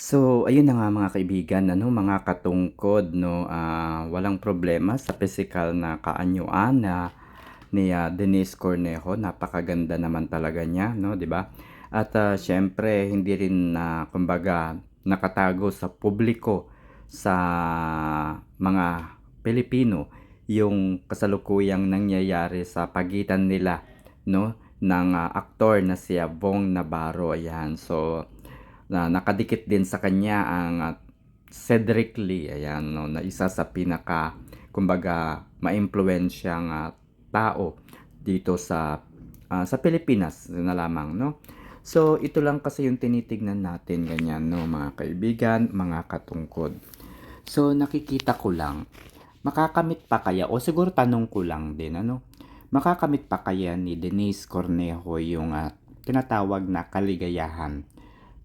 So, ayun na nga mga kaibigan, ano, mga katungkod, no, walang problema sa physical na kaanyuan ni Denise Cornejo. Napakaganda naman talaga niya, no, 'di ba? At syempre, hindi rin kumbaga, nakatago sa publiko sa mga Pilipino yung kasalukuyang nangyayari sa pagitan nila, no, ng aktor na si Bong Navarro. Ayan. So, na nakadikit din sa kanya ang Cedric Lee, ayan, no, na isa sa pinaka kumbaga maimpluwensyang tao dito sa Pilipinas na lamang, no. So ito lang kasi yung tinitignan natin, ganyan, no, mga kaibigan, mga katungkod. So nakikita ko lang, makakamit pa kaya, o siguro tanong ko lang din, ano, makakamit pa kaya ni Denise Cornejo yung tinatawag na kaligayahan,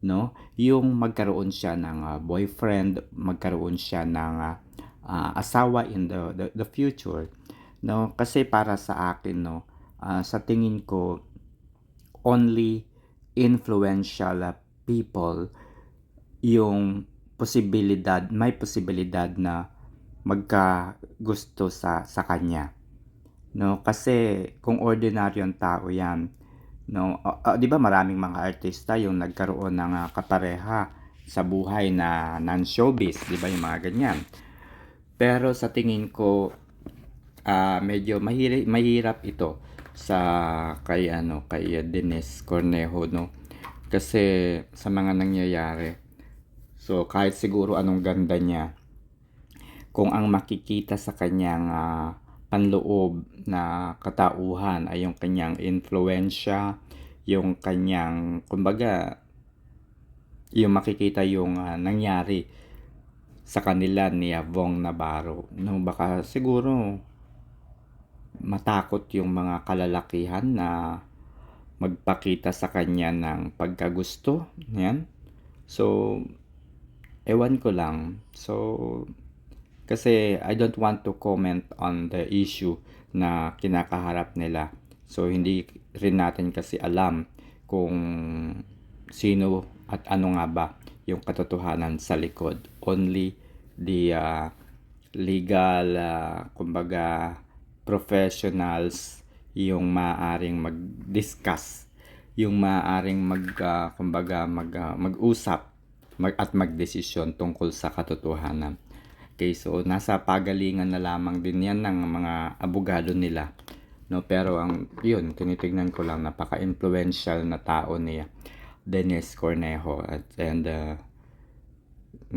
no? Yung magkaroon siya ng boyfriend, magkaroon siya ng asawa in the future, no? Kasi para sa akin, no, sa tingin ko, only influential people yung may posibilidad na magkagusto sa kanya, no? Kasi kung ordinaryong tao yan, no, 'di ba maraming mga artista yung nagkaroon ng kapareha sa buhay na non-showbiz, 'di ba, yung mga ganyan. Pero sa tingin ko, medyo mahirap ito kay Denise Cornejo, no. Kasi sa mga nangyayari, so kahit siguro anong ganda niya, kung ang makikita sa kanyang panloob na katauhan ay yung kanyang influensya, yung kanyang, kumbaga, yung makikita yung nangyari sa kanila ni Bong Navarro, no, baka siguro matakot yung mga kalalakihan na magpakita sa kanya ng pagkagusto, yan. So, ewan ko lang. So, kasi I don't want to comment on the issue na kinakaharap nila. So, hindi rin natin kasi alam kung sino at ano nga ba yung katotohanan sa likod. Only the legal, kumbaga, professionals yung maaaring mag-discuss, yung maaaring kumbaga, mag-usap at magdesisyon tungkol sa katotohanan. Okay, so nasa pagalingan na lamang din yan ng mga abogado nila, no. Pero yun, tinitignan ko lang, napaka-influential na tao ni Denise Cornejo, and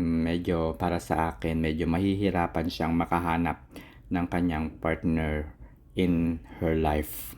medyo para sa akin, medyo mahihirapan siyang makahanap ng kanyang partner in her life.